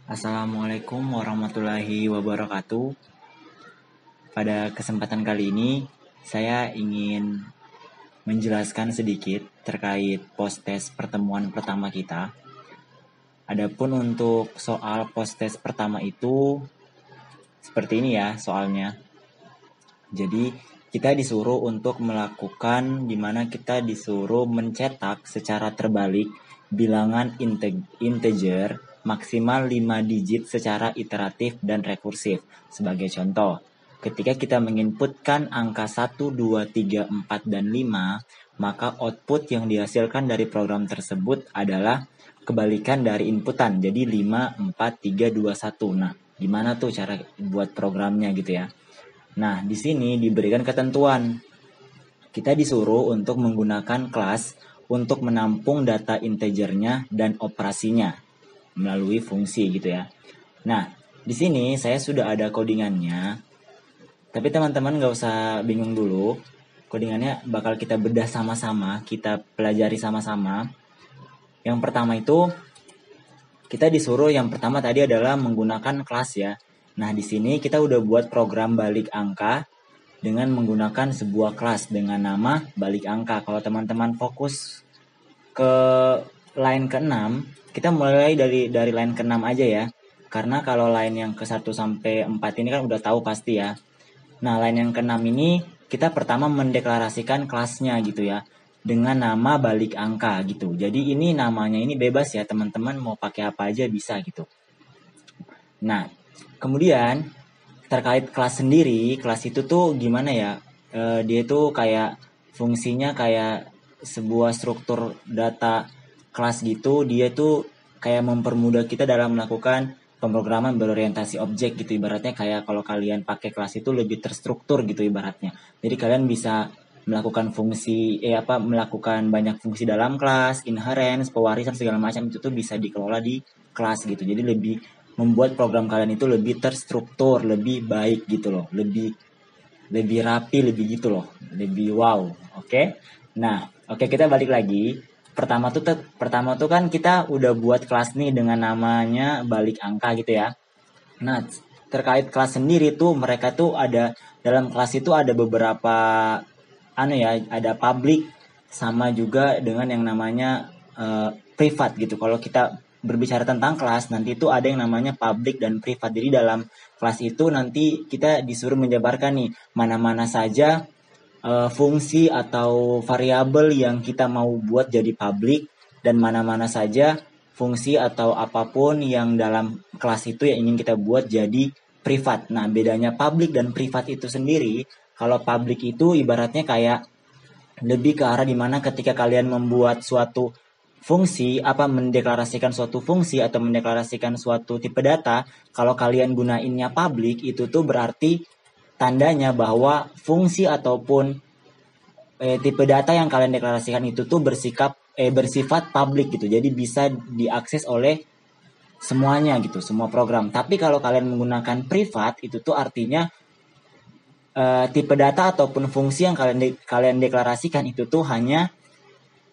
Assalamualaikum warahmatullahi wabarakatuh. Pada kesempatan kali ini, saya ingin menjelaskan sedikit terkait post-test pertemuan pertama kita. Adapun untuk soal post-test pertama itu, seperti ini ya soalnya. Jadi, kita disuruh untuk melakukan, dimana kita disuruh mencetak secara terbalik bilangan integer maksimal 5 digit secara iteratif dan rekursif. Sebagai contoh, ketika kita menginputkan angka 1, 2, 3, 4, dan 5, maka output yang dihasilkan dari program tersebut adalah kebalikan dari inputan. Jadi 5, 4, 3, 2, 1. Nah, gimana tuh cara buat programnya gitu ya. Nah, di sini diberikan ketentuan. Kita disuruh untuk menggunakan kelas untuk menampung data integernya dan operasinya melalui fungsi gitu ya. Nah, di sini saya sudah ada codingannya. Tapi teman-teman gak usah bingung dulu. Codingannya bakal kita bedah sama-sama, kita pelajari sama-sama. Yang pertama itu kita disuruh yang pertama tadi adalah menggunakan kelas ya. Nah, di sini kita udah buat program balik angka dengan menggunakan sebuah kelas dengan nama balik angka. Kalau teman-teman fokus ke line ke-6, kita mulai dari line ke-6 aja ya. Karena kalau line yang ke-1 sampai 4 ini kan udah tahu pasti ya. Nah, line yang ke-6 ini kita pertama mendeklarasikan kelasnya gitu ya, dengan nama balik angka gitu. Jadi ini namanya ini bebas ya, teman-teman mau pakai apa aja bisa gitu. Nah, kemudian terkait kelas sendiri, kelas itu tuh gimana ya? Dia tuh kayak fungsinya kayak sebuah struktur data kelas gitu. Dia tuh kayak mempermudah kita dalam melakukan pemrograman berorientasi objek gitu. Ibaratnya kayak kalau kalian pakai kelas itu lebih terstruktur gitu ibaratnya. Jadi kalian bisa melakukan melakukan banyak fungsi dalam kelas, inheritance, pewarisan segala macam itu tuh bisa dikelola di kelas gitu. Jadi lebih membuat program kalian itu lebih terstruktur, lebih baik gitu loh, lebih rapi, lebih gitu loh, lebih wow. Oke. Nah, oke, kita balik lagi. Pertama tuh kan kita udah buat kelas nih dengan namanya balik angka gitu ya. Nah, terkait kelas sendiri tuh mereka tuh ada dalam kelas itu ada beberapa ada public sama juga dengan yang namanya privat gitu. Kalau kita berbicara tentang kelas, nanti itu ada yang namanya public dan privat. Jadi dalam kelas itu nanti kita disuruh menjabarkan nih mana-mana saja fungsi atau variabel yang kita mau buat jadi public dan mana-mana saja fungsi atau apapun yang dalam kelas itu yang ingin kita buat jadi privat. Nah, bedanya public dan privat itu sendiri, kalau public itu ibaratnya kayak lebih ke arah dimana ketika kalian membuat suatu fungsi, mendeklarasikan suatu fungsi atau mendeklarasikan suatu tipe data, kalau kalian gunainnya public, itu tuh berarti tandanya bahwa fungsi ataupun tipe data yang kalian deklarasikan itu tuh bersifat public gitu. Jadi bisa diakses oleh semuanya gitu, semua program. Tapi kalau kalian menggunakan privat, itu tuh artinya tipe data ataupun fungsi yang kalian deklarasikan itu tuh hanya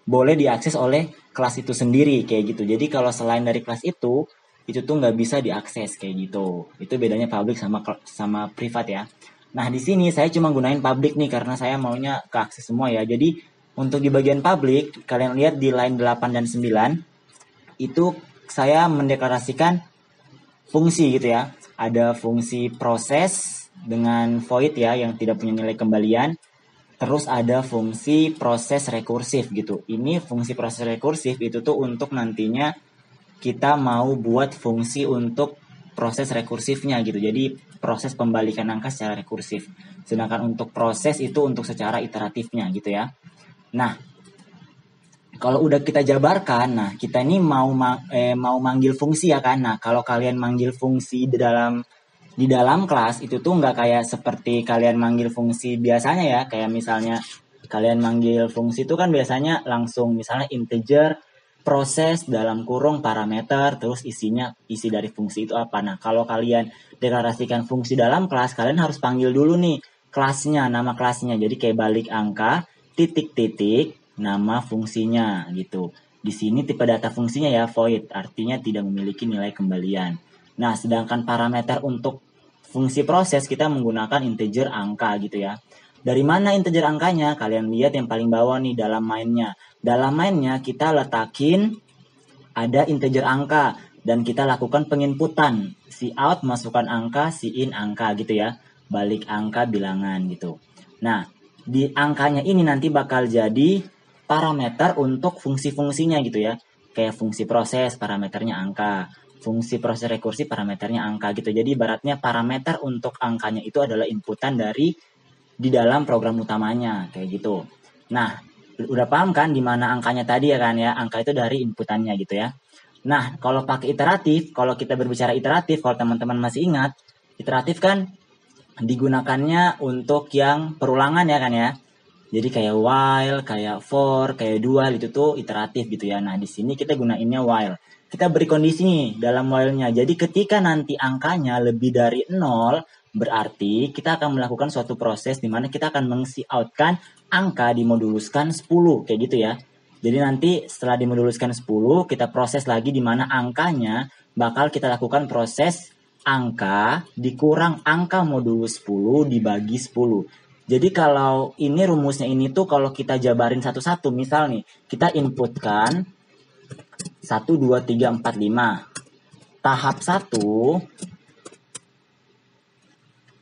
boleh diakses oleh kelas itu sendiri kayak gitu. Jadi kalau selain dari kelas itu tuh nggak bisa diakses kayak gitu. Itu bedanya public sama privat ya. Nah, di sini saya cuma gunain public nih karena saya maunya keakses semua ya. Jadi untuk di bagian public, kalian lihat di line 8 dan 9 itu saya mendeklarasikan fungsi gitu ya. Ada fungsi proses dengan void ya yang tidak punya nilai kembalian. Terus ada fungsi proses rekursif gitu. Ini fungsi proses rekursif itu tuh untuk nantinya kita mau buat fungsi untuk proses rekursifnya gitu. Jadi proses pembalikan angka secara rekursif. Sedangkan untuk proses itu untuk secara iteratifnya gitu ya. Nah, kalau udah kita jabarkan, nah kita ini mau manggil fungsi ya kan. Nah, kalau kalian manggil fungsi di dalam kelas itu tuh nggak kayak seperti kalian manggil fungsi biasanya ya, kayak misalnya kalian manggil fungsi itu kan biasanya langsung misalnya integer proses dalam kurung parameter terus isi dari fungsi itu apa. Nah, kalau kalian deklarasikan fungsi dalam kelas, kalian harus panggil dulu nih kelasnya, nama kelasnya. Jadi kayak balik angka titik-titik nama fungsinya gitu. Di sini tipe data fungsinya ya void, artinya tidak memiliki nilai kembalian. Nah, sedangkan parameter untuk fungsi proses kita menggunakan integer angka gitu ya. Dari mana integer angkanya? Kalian lihat yang paling bawah nih dalam mainnya. Dalam mainnya kita letakin ada integer angka dan kita lakukan penginputan. Cout masukkan angka, in angka gitu ya. Balik angka bilangan gitu. Nah, di angkanya ini nanti bakal jadi parameter untuk fungsi-fungsinya gitu ya. Kayak fungsi proses, parameternya angka. Fungsi proses rekursi, parameternya angka gitu. Jadi ibaratnya parameter untuk angkanya itu adalah inputan dari di dalam program utamanya kayak gitu. Nah, udah paham kan di mana angkanya tadi ya kan ya? Angka itu dari inputannya gitu ya. Nah, kalau pakai iteratif, kalau kita berbicara iteratif, kalau teman-teman masih ingat, iteratif kan digunakannya untuk yang perulangan ya kan ya. Jadi kayak while, kayak for, kayak dual itu tuh iteratif gitu ya. Nah, di sini kita gunainnya while. Kita beri kondisi nih dalam while-nya. Jadi ketika nanti angkanya lebih dari 0, berarti kita akan melakukan suatu proses di mana kita akan meng-cout-kan angka dimoduluskan 10 kayak gitu ya. Jadi nanti setelah dimoduluskan 10, kita proses lagi di mana angkanya bakal kita lakukan proses angka dikurang angka modulus 10 dibagi 10. Jadi kalau ini rumusnya ini tuh kalau kita jabarin satu-satu, misal nih, kita inputkan 1, 2, 3, 4, 5. Tahap 1,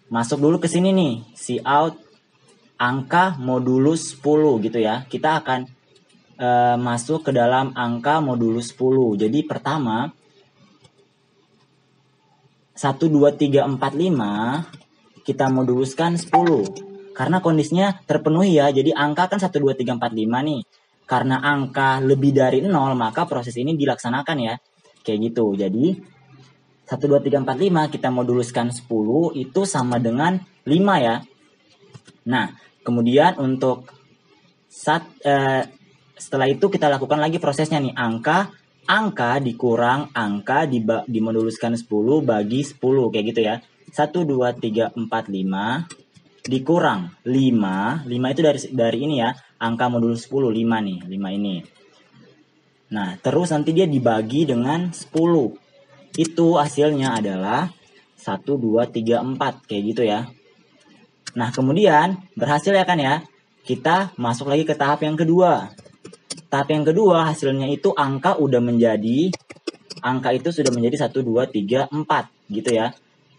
masuk dulu ke sini nih, cout angka modulus 10 gitu ya. Kita akan masuk ke dalam angka modulus 10. Jadi pertama, 1, 2, 3, 4, 5, kita moduluskan 10. Karena kondisinya terpenuhi ya, jadi angka kan 1, 2, 3, 4, 5 nih. Karena angka lebih dari 0, maka proses ini dilaksanakan ya. Kayak gitu, jadi 1, 2, 3, 4, 5 kita moduluskan 10 itu sama dengan 5 ya. Nah, kemudian untuk setelah itu kita lakukan lagi prosesnya nih, angka dikurang angka dimoduluskan 10 bagi 10 kayak gitu ya. 1, 2, 3, 4, 5 dikurang 5 itu dari ini ya, angka modulus 10 5 nih, 5 ini. Nah, terus nanti dia dibagi dengan 10. Itu hasilnya adalah 1, 2, 3, 4 kayak gitu ya. Nah, kemudian berhasil ya kan ya. Kita masuk lagi ke tahap yang kedua. Tahap yang kedua hasilnya itu angka itu sudah menjadi 1, 2, 3, 4 gitu ya.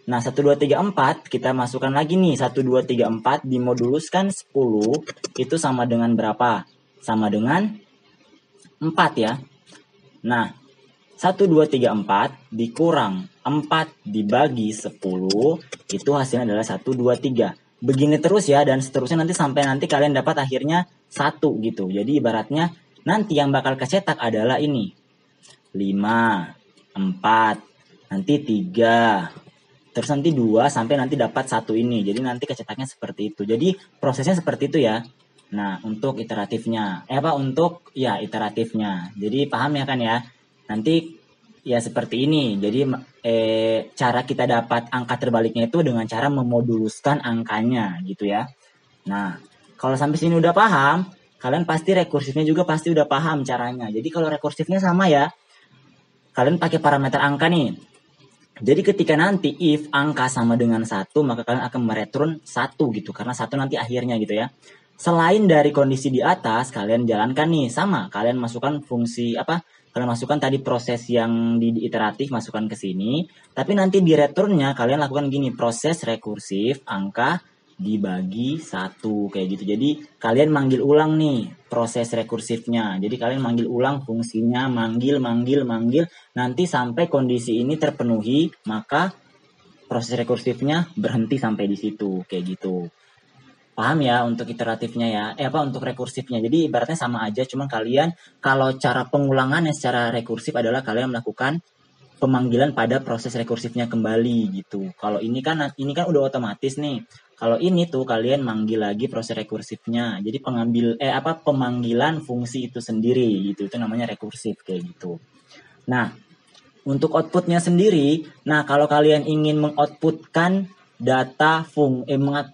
Nah, 1, 2, 3, 4 kita masukkan lagi nih. 1, 2, 3, 4 dimoduluskan 10 itu sama dengan berapa? Sama dengan 4 ya. Nah, 1, 2, 3, 4 dikurang 4 dibagi 10 itu hasilnya adalah 1, 2, 3. Begini terus ya, dan seterusnya nanti sampai nanti kalian dapat akhirnya 1 gitu. Jadi ibaratnya nanti yang bakal kecetak adalah ini. 5, 4, nanti 3, terus nanti 2 sampai nanti dapat 1 ini. Jadi nanti kecetaknya seperti itu. Jadi prosesnya seperti itu ya. Nah, untuk iteratifnya. Untuk iteratifnya. Jadi paham ya kan ya. Nanti ya seperti ini. Jadi cara kita dapat angka terbaliknya itu dengan cara memoduluskan angkanya gitu ya. Nah, kalau sampai sini udah paham, kalian pasti rekursifnya juga pasti udah paham caranya. Jadi kalau rekursifnya sama ya. Kalian pakai parameter angka nih. Jadi ketika nanti if angka sama dengan 1, maka kalian akan mereturn 1 gitu. Karena 1 nanti akhirnya gitu ya. Selain dari kondisi di atas, kalian jalankan nih. Sama, kalian masukkan fungsi kalian masukkan tadi proses yang di iteratif, masukkan ke sini. Tapi nanti di returnnya kalian lakukan gini. Proses rekursif angka dibagi 1 kayak gitu. Jadi kalian manggil ulang nih proses rekursifnya. Jadi kalian manggil ulang fungsinya, manggil nanti sampai kondisi ini terpenuhi, maka proses rekursifnya berhenti sampai di situ kayak gitu. Paham ya untuk iteratifnya ya? Untuk rekursifnya. Jadi ibaratnya sama aja, cuman kalian kalau cara pengulangannya secara rekursif adalah kalian melakukan pemanggilan pada proses rekursifnya kembali gitu. Kalau ini kan udah otomatis nih. Kalau ini tuh kalian manggil lagi proses rekursifnya. Jadi pemanggilan fungsi itu sendiri gitu. Itu namanya rekursif kayak gitu. Nah, untuk outputnya sendiri, kalau kalian ingin mengoutputkan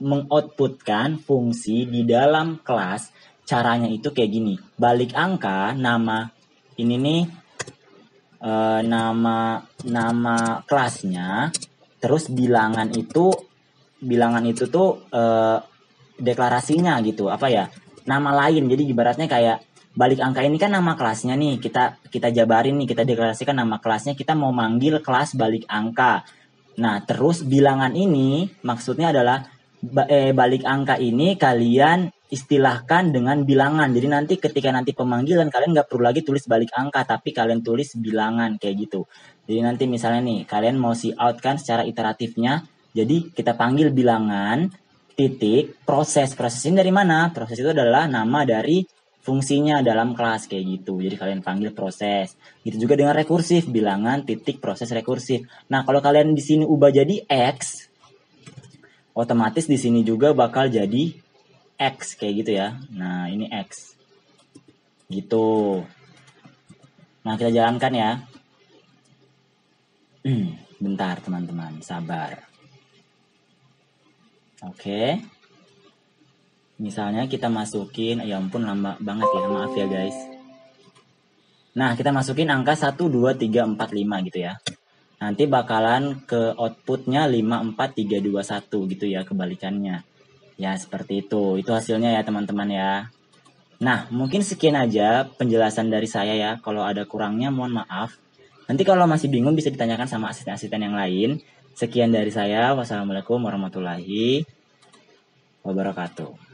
mengoutputkan fungsi di dalam kelas, caranya itu kayak gini. Balik angka, nama ini nih nama kelasnya, terus bilangan itu tuh deklarasinya gitu, apa ya, nama lain. Jadi ibaratnya kayak balik angka ini kan nama kelasnya nih, kita jabarin nih, kita deklarasikan nama kelasnya, kita mau manggil kelas balik angka. Nah, terus bilangan ini maksudnya adalah balik angka ini kalian istilahkan dengan bilangan. Jadi nanti ketika nanti pemanggilan kalian nggak perlu lagi tulis balik angka, tapi kalian tulis bilangan kayak gitu. Jadi nanti misalnya nih kalian mau see out kan secara iteratifnya. Jadi kita panggil bilangan titik proses ini dari mana? Proses itu adalah nama dari fungsinya dalam kelas kayak gitu. Jadi kalian panggil proses. Gitu juga dengan rekursif, bilangan titik proses rekursif. Nah, kalau kalian di sini ubah jadi X, otomatis di sini juga bakal jadi X kayak gitu ya. Nah, ini X. Gitu. Nah, kita jalankan ya. Bentar teman-teman, sabar. Oke. Misalnya kita masukin, ya ampun lama banget ya, maaf ya guys. Nah, kita masukin angka 1, 2, 3, 4, 5 gitu ya. Nanti bakalan ke outputnya 5, 4, 3, 2, 1 gitu ya, kebalikannya. Ya, seperti itu. Itu hasilnya ya teman-teman ya. Nah, mungkin sekian aja penjelasan dari saya ya. Kalau ada kurangnya mohon maaf. Nanti kalau masih bingung bisa ditanyakan sama asisten-asisten yang lain. Sekian dari saya. Wassalamualaikum warahmatullahi wabarakatuh.